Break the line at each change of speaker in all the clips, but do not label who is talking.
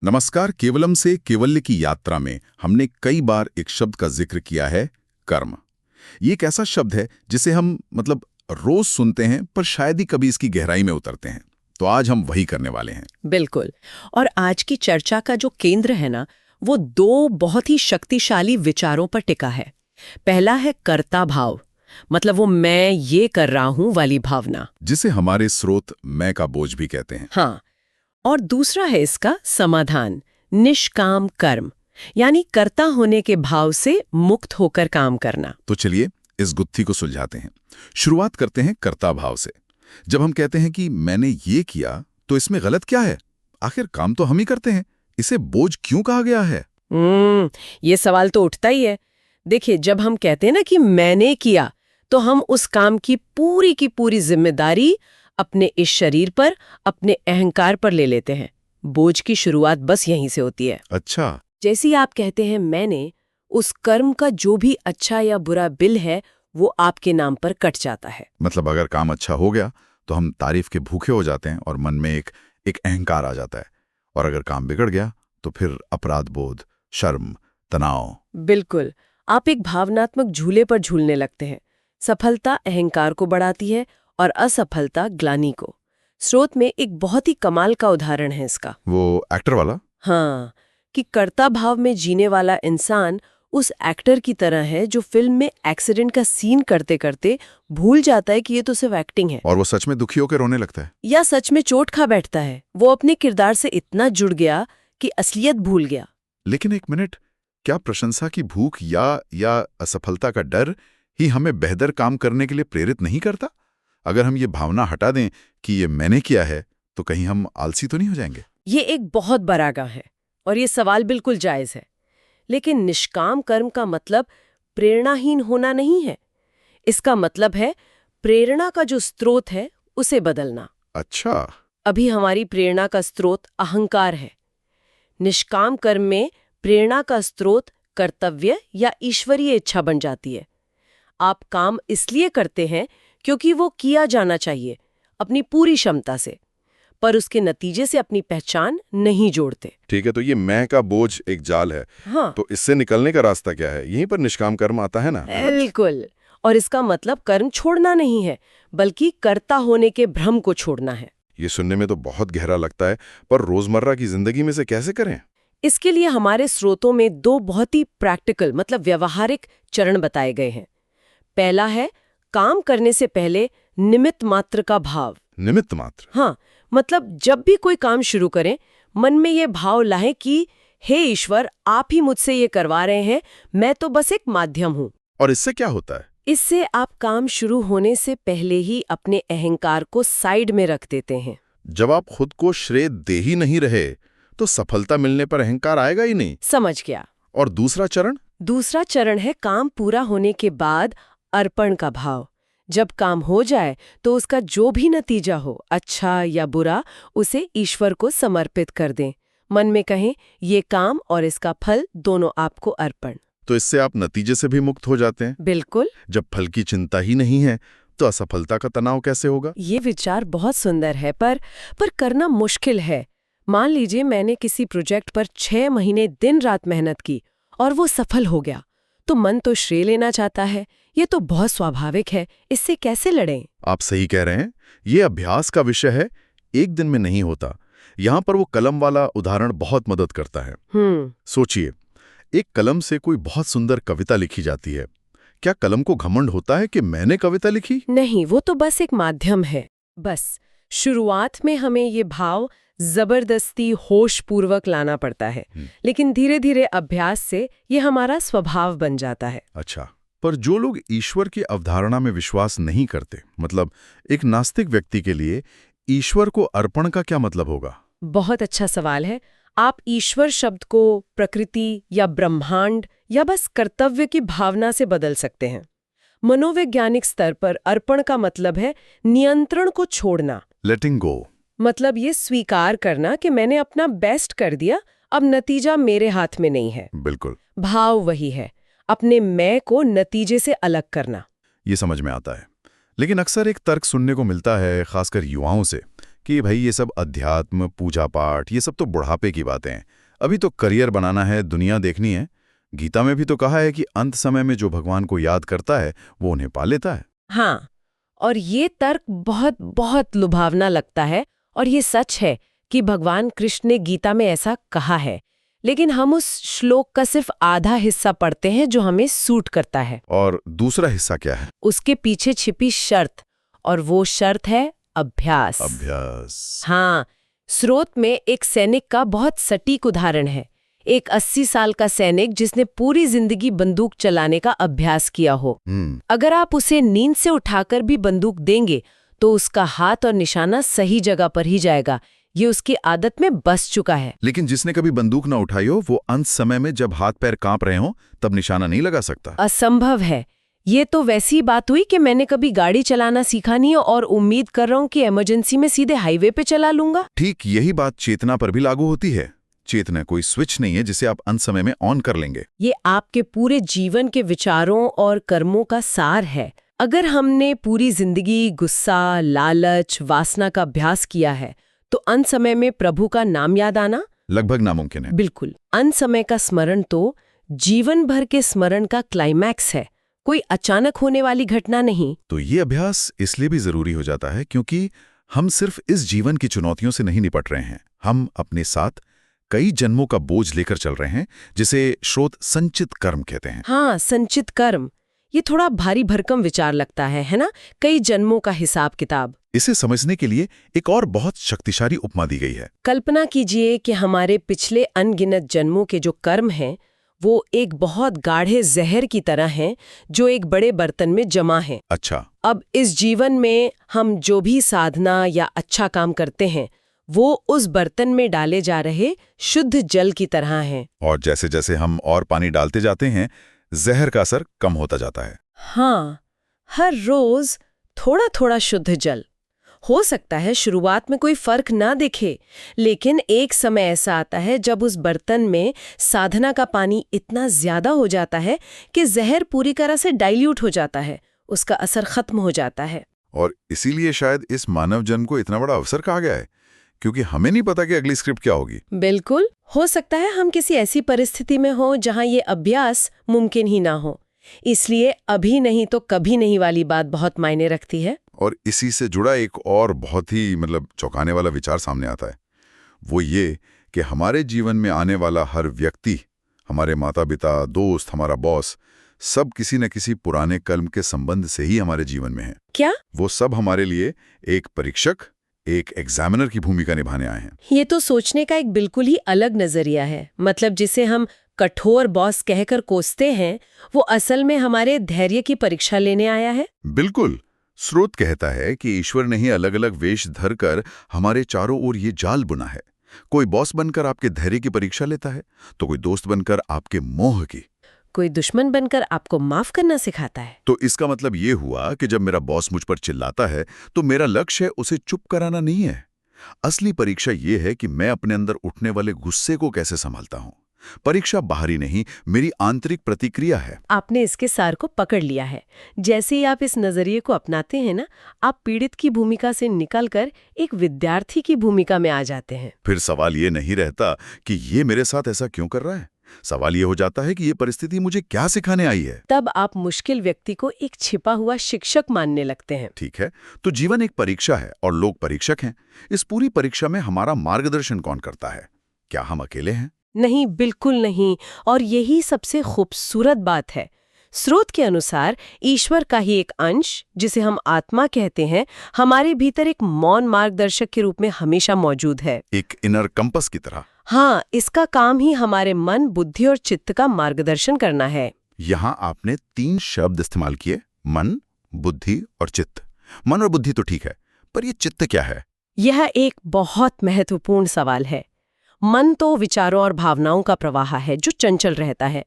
नमस्कार। केवलम से केवल्य की यात्रा में हमने कई बार एक शब्द का जिक्र किया है, कर्म। ये एक ऐसा शब्द है जिसे हम रोज सुनते हैं, पर शायद ही कभी इसकी गहराई में उतरते हैं। तो आज हम वही करने वाले हैं।
बिल्कुल। और आज की चर्चा का जो केंद्र है ना, वो दो बहुत ही शक्तिशाली विचारों पर टिका है। पहला है कर्ता भाव, मतलब वो मैं ये कर रहा हूं वाली भावना,
जिसे हमारे स्रोत मैं का बोझ भी कहते हैं।
हाँ। और दूसरा है इसका समाधान, निष्काम कर्म, यानी कर्ता होने के भाव से मुक्त होकर काम करना।
तो चलिए इस गुत्थी को सुलझाते हैं। शुरुआत करते हैं कर्ता भाव से। जब हम कहते हैं कि मैंने ये किया, तो इसमें गलत क्या है? आखिर काम तो हम ही करते हैं, इसे बोझ क्यों कहा गया है?
ये सवाल तो उठता ही है। देखिए, जब हम कहते हैं ना कि मैंने किया, तो हम उस काम की पूरी जिम्मेदारी अपने इस शरीर पर, अपने अहंकार पर ले लेते हैं। बोझ की शुरुआत बस यहीं से होती है।
अच्छा।
जैसे ही आप कहते हैं मैंने, उस कर्म का जो भी अच्छा या बुरा बिल है वो आपके नाम पर कट जाता है।
मतलब अगर काम अच्छा हो गया तो हम तारीफ के भूखे हो जाते हैं और मन में एक अहंकार आ जाता है, और अगर काम बिगड़ गया तो फिर अपराध बोध, शर्म, तनाव।
बिल्कुल, आप एक भावनात्मक झूले पर झूलने लगते हैं। सफलता अहंकार को बढ़ाती है और असफलता ग्लानि को। स्रोत में एक बहुत ही कमाल का उदाहरण है इसका।
वो एक्टर वाला?
हाँ, कि कर्ता भाव में जीने वाला इंसान उस एक्टर की तरह है जो फिल्म में एक्सीडेंट का सीन करते करते भूल जाता है कि ये तो सिर्फ एक्टिंग है,
और वो सच में दुखी होकर रोने लगता है,
या सच में चोट खा बैठता है। वो अपने किरदार से इतना जुड़ गया कि असलियत भूल गया।
लेकिन एक मिनट, क्या प्रशंसा की भूख या असफलता का डर ही हमें बेहतर काम करने के लिए प्रेरित नहीं करता? अगर हम ये भावना हटा दें कि ये मैंने किया है, तो कहीं हम आलसी तो नहीं हो जाएंगे?
ये एक बहुत बड़ा गां है और ये सवाल बिल्कुल जायज है। लेकिन निष्काम कर्म का मतलब प्रेरणाहीन होना नहीं है। इसका मतलब है प्रेरणा का जो स्रोत है उसे बदलना।
अच्छा।
अभी हमारी प्रेरणा का स्रोत अहंकार है। निष्काम कर्म में प्रेरणा का स्रोत कर्तव्य या ईश्वरीय इच्छा बन जाती है। आप काम इसलिए करते हैं क्योंकि वो किया जाना चाहिए अपनी पूरी क्षमता से, पर उसके नतीजे से अपनी पहचान नहीं जोड़ते।
ठीक है, तो ये मैं का बोझ एक जाल है।
हाँ,
तो इससे निकलने का रास्ता क्या है? यहीं पर निष्काम कर्म आता है ना?
बिल्कुल। और इसका मतलब कर्म छोड़ना नहीं है, बल्कि कर्ता होने के भ्रम को छोड़ना है।
ये सुनने में तो बहुत गहरा लगता है, पर रोजमर्रा की जिंदगी में से कैसे करें?
इसके लिए हमारे स्रोतों में दो बहुत ही प्रैक्टिकल, मतलब व्यावहारिक चरण बताए गए हैं। पहला है काम करने से पहले निमित्त मात्र का भाव।
निमित्त मात्र?
हाँ, मतलब जब भी कोई काम शुरू करें, मन में ये भाव लाएं कि हे ईश्वर, आप ही मुझसे ये करवा रहे हैं, मैं तो बस एक माध्यम हूँ।
और इससे क्या होता है?
इससे आप काम शुरू होने से पहले ही अपने अहंकार को साइड में रख देते हैं।
जब आप खुद को श्रेय दे ही नहीं रहे, तो सफलता मिलने पर अहंकार आएगा ही नहीं।
समझ गया।
और दूसरा चरण?
दूसरा चरण है काम पूरा होने के बाद अर्पण का भाव। जब काम हो जाए तो उसका जो भी नतीजा हो, अच्छा या बुरा, उसे ईश्वर को समर्पित कर दें। मन में कहें, ये काम और इसका फल दोनों आपको अर्पण।
तो इससे आप नतीजे से भी मुक्त हो जाते हैं।
बिल्कुल।
जब फल की चिंता ही नहीं है, तो असफलता का तनाव कैसे होगा?
ये विचार बहुत सुंदर है, पर करना मुश्किल है। मान लीजिए मैंने किसी प्रोजेक्ट पर 6 महीने दिन रात मेहनत की और वो सफल हो गया, तो मन तो श्रेय लेना चाहता है। ये तो बहुत स्वाभाविक है, इससे कैसे लड़ें?
आप सही कह रहे हैं। ये अभ्यास का विषय है, एक दिन में नहीं होता। यहाँ पर वो कलम वाला उदाहरण बहुत मदद करता है। सोचिए, एक कलम से कोई बहुत सुंदर कविता लिखी जाती है। क्या कलम को घमंड होता है कि मैंने कविता लिखी?
नहीं, वो तो बस एक माध्यम है। बस शुरुआत में हमें ये भाव जबरदस्ती होश पूर्वक लाना पड़ता है, लेकिन धीरे धीरे अभ्यास से ये हमारा स्वभाव बन जाता है।
अच्छा, पर जो लोग ईश्वर की अवधारणा में विश्वास नहीं करते, मतलब एक नास्तिक व्यक्ति के लिए ईश्वर को अर्पण का क्या मतलब होगा?
बहुत अच्छा सवाल है। आप ईश्वर शब्द को प्रकृति या ब्रह्मांड या बस कर्तव्य की भावना से बदल सकते हैं। मनोवैज्ञानिक स्तर पर अर्पण का मतलब है नियंत्रण को छोड़ना,
लेटिंग गो।
मतलब ये स्वीकार करना कि मैंने अपना बेस्ट कर दिया, अब नतीजा मेरे हाथ में नहीं है।
बिल्कुल।
भाव वही है, अपने मैं को नतीजे से अलग करना।
ये समझ में आता है। लेकिन अक्सर एक तर्क सुनने को मिलता है, खासकर युवाओं से, कि भाई ये सब अध्यात्म, पूजा पाठ, ये सब तो बुढ़ापे की बातें हैं, अभी तो करियर बनाना है, दुनिया देखनी है। गीता में भी तो कहा है कि अंत समय में जो भगवान को याद करता है वो उन्हें पा लेता है।
हाँ, और ये तर्क बहुत बहुत लुभावना लगता है, और ये सच है कि भगवान कृष्ण ने गीता में ऐसा कहा है, लेकिन हम उस श्लोक का सिर्फ आधा हिस्सा पढ़ते हैं जो हमें सूट करता है।
और दूसरा हिस्सा क्या है?
उसके पीछे छिपी शर्त, और वो शर्त है अभ्यास।
अभ्यास।
हाँ, स्रोत में एक सैनिक का बहुत सटीक उदाहरण है। एक 80 साल का सैनिक जिसने पूरी जिंदगी बंदूक चलाने का अभ्यास किया हो, अगर आप उसे नींद से उठाकर भी बंदूक देंगे तो उसका हाथ और निशाना सही जगह पर ही जाएगा। ये उसकी आदत में बस चुका है।
लेकिन जिसने कभी बंदूक ना उठाई हो, वो अंत समय में जब हाथ पैर कांप रहे हों तब निशाना नहीं लगा सकता।
असंभव है। ये तो वैसी बात हुई कि मैंने कभी गाड़ी चलाना सीखा नहीं और उम्मीद कर रहा हूँ कि इमरजेंसी में सीधे हाईवे पे चला लूंगा।
ठीक यही बात चेतना पर भी लागू होती है। चेतना कोई स्विच नहीं है जिसे आप अंत समय में ऑन कर लेंगे।
ये आपके पूरे जीवन के विचारों और कर्मों का सार है। अगर हमने पूरी जिंदगी गुस्सा, लालच, वासना का अभ्यास किया है तो अंत समय में प्रभु का नाम याद आना
लगभग नामुमकिन है।
बिल्कुल। अंत समय का स्मरण तो जीवन भर के स्मरण का क्लाइमैक्स है, कोई अचानक होने वाली घटना नहीं।
तो ये अभ्यास इसलिए भी जरूरी हो जाता है क्योंकि हम सिर्फ इस जीवन की चुनौतियों से नहीं निपट रहे हैं, हम अपने साथ कई जन्मों का बोझ लेकर चल रहे हैं, जिसे श्रोत संचित कर्म कहते हैं।
हाँ, संचित कर्म। ये थोड़ा भारी भरकम विचार लगता है ना? कई जन्मों का हिसाब किताब।
इसे समझने के लिए एक और बहुत शक्तिशाली उपमा दी गई है।
कल्पना कीजिए कि हमारे पिछले अनगिनत जन्मों के जो कर्म हैं वो एक बहुत गाढ़े जहर की तरह हैं जो एक बड़े बर्तन में जमा हैं।
अच्छा।
अब इस जीवन में हम जो भी साधना या अच्छा काम करते हैं वो उस बर्तन में डाले जा रहे शुद्ध जल की तरह हैं।
और जैसे जैसे हम और पानी डालते जाते हैं, जहर का असर कम होता जाता है।
हाँ, हर रोज थोड़ा थोड़ा शुद्ध जल। हो सकता है शुरुआत में कोई फर्क ना दिखे, लेकिन एक समय ऐसा आता है जब उस बर्तन में साधना का पानी इतना ज्यादा हो जाता है कि जहर पूरी तरह से डाइल्यूट हो जाता है, उसका असर खत्म हो जाता है।
और इसीलिए शायद इस मानव जन्म को इतना बड़ा अवसर कहा गया है, क्योंकि हमें नहीं पता कि अगली स्क्रिप्ट क्या होगी।
बिल्कुल, हो सकता है हम किसी ऐसी परिस्थिति में हो जहां ये अभ्यास मुमकिन ही ना हो, इसलिए अभी नहीं तो कभी नहीं वाली बात बहुत मायने रखती है।
और इसी से जुड़ा एक और बहुत ही चौंकाने वाला विचार सामने आता है, वो ये कि हमारे जीवन में आने वाला हर व्यक्ति, हमारे माता पिता, दोस्त, हमारा बॉस, सब किसी न किसी पुराने कर्म के संबंध से ही हमारे जीवन में है।
क्या?
वो सब हमारे लिए एक परीक्षक, एक एग्जामिनर की भूमिका निभाने आए हैं।
ये तो सोचने का एक बिल्कुल ही अलग नजरिया है। मतलब जिसे हम कठोर बॉस कहकर कोसते हैं, वो असल में हमारे धैर्य की परीक्षा लेने आया है।
बिल्कुल। स्रोत कहता है कि ईश्वर ने ही अलग अलग वेश धरकर हमारे चारों ओर ये जाल बुना है। कोई बॉस बनकर आपके धैर्य की परीक्षा लेता है, तो कोई दोस्त बनकर आपके मोह की,
कोई दुश्मन बनकर आपको माफ करना सिखाता है।
तो इसका मतलब ये हुआ कि जब मेरा बॉस मुझ पर चिल्लाता है तो मेरा लक्ष्य उसे चुप कराना नहीं है। असली परीक्षा ये है कि मैं अपने अंदर उठने वाले गुस्से को कैसे संभालता हूँ। परीक्षा बाहरी नहीं, मेरी आंतरिक प्रतिक्रिया है।
आपने इसके सार को पकड़ लिया है। जैसे ही आप इस नजरिए को अपनाते हैं ना, आप पीड़ित की भूमिका से निकलकर एक विद्यार्थी की भूमिका में आ जाते हैं।
फिर सवाल ये नहीं रहता कि ये मेरे साथ ऐसा क्यों कर रहा है, सवाल ये हो जाता है कि ये परिस्थिति मुझे क्या सिखाने आई है।
तब आप मुश्किल व्यक्ति को एक छिपा हुआ शिक्षक मानने लगते हैं।
ठीक है, तो जीवन एक परीक्षा है और लोग परीक्षक हैं। इस पूरी परीक्षा में हमारा मार्गदर्शन कौन करता है? क्या हम अकेले हैं?
नहीं, बिल्कुल नहीं। और यही सबसे खूबसूरत बात है। स्रोत के अनुसार ईश्वर का ही एक अंश, जिसे हम आत्मा कहते हैं, हमारे भीतर एक मौन मार्गदर्शक के रूप में हमेशा मौजूद है,
एक इनर कंपस की तरह।
हाँ, इसका काम ही हमारे मन, बुद्धि और चित्त का मार्गदर्शन करना है।
यहाँ आपने 3 शब्द इस्तेमाल किए, मन, बुद्धि और चित्त। मन और बुद्धि तो ठीक है, पर ये चित्त क्या है?
यह एक बहुत महत्वपूर्ण सवाल है। मन तो विचारों और भावनाओं का प्रवाह है जो चंचल रहता है।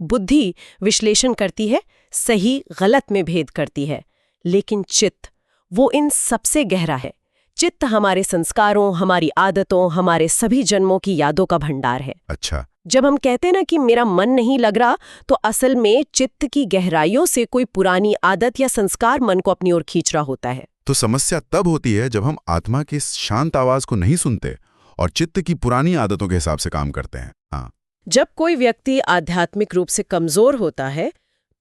बुद्धि विश्लेषण करती है, सही गलत में भेद करती है। लेकिन चित्त, वो इन सबसे गहरा है। चित्त हमारे संस्कारों, हमारी आदतों, हमारे सभी जन्मों की यादों का भंडार है।
अच्छा।
जब हम कहते हैं ना कि मेरा मन नहीं लग रहा, तो असल में चित्त की गहराइयों से कोई पुरानी आदत या संस्कार मन को अपनी ओर खींच रहा होता है।
तो समस्या तब होती है जब हम आत्मा की इस शांत आवाज को नहीं सुनते और चित्त की पुरानी आदतों के हिसाब से काम करते हैं। हाँ,
जब कोई व्यक्ति आध्यात्मिक रूप से कमजोर होता है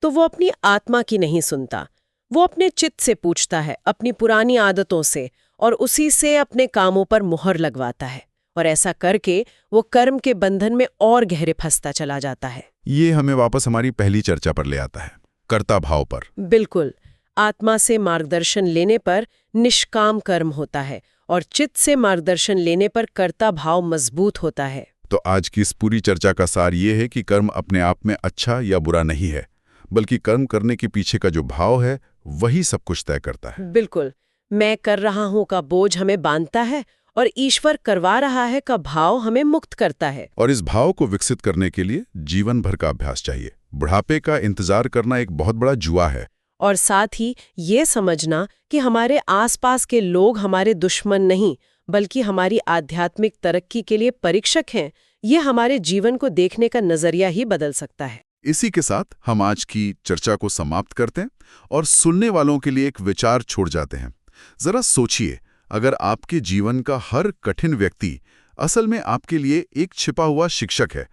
तो वो अपनी आत्मा की नहीं सुनता, वो अपने चित्त से पूछता है, अपनी पुरानी आदतों से, और उसी से अपने कामों पर मुहर लगवाता है। और ऐसा करके वो कर्म के बंधन में और गहरे फंसता चला जाता है।
ये हमें वापस हमारी पहली चर्चा पर ले आता है, कर्ता भाव पर।
बिल्कुल, आत्मा से मार्गदर्शन लेने पर निष्काम कर्म होता है और चित्त से मार्गदर्शन लेने पर कर्ता भाव मजबूत होता है।
तो आज की इस पूरी चर्चा का सार ये है कि कर्म अपने आप में अच्छा या बुरा नहीं है, बल्कि कर्म करने के पीछे का जो भाव है वही सब कुछ तय करता है।
बिल्कुल, मैं कर रहा हूं का बोझ हमें बांधता है और ईश्वर करवा रहा है का भाव हमें मुक्त करता है।
और इस भाव को विकसित करने के लिए जीवन भर का अभ्यास चाहिए। बुढ़ापे का इंतजार करना एक बहुत बड़ा जुआ है।
और साथ ही ये समझना कि हमारे आसपास के लोग हमारे दुश्मन नहीं, बल्कि हमारी आध्यात्मिक तरक्की के लिए परीक्षक हैं, ये हमारे जीवन को देखने का नजरिया ही बदल सकता है।
इसी के साथ हम आज की चर्चा को समाप्त करते हैं और सुनने वालों के लिए एक विचार छोड़ जाते हैं। जरा सोचिए, अगर आपके जीवन का हर कठिन व्यक्ति असल में आपके लिए एक छिपा हुआ शिक्षक है,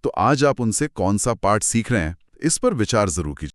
तो आज आप उनसे कौन सा पाठ सीख रहे हैं, इस पर विचार जरूर कीजिए।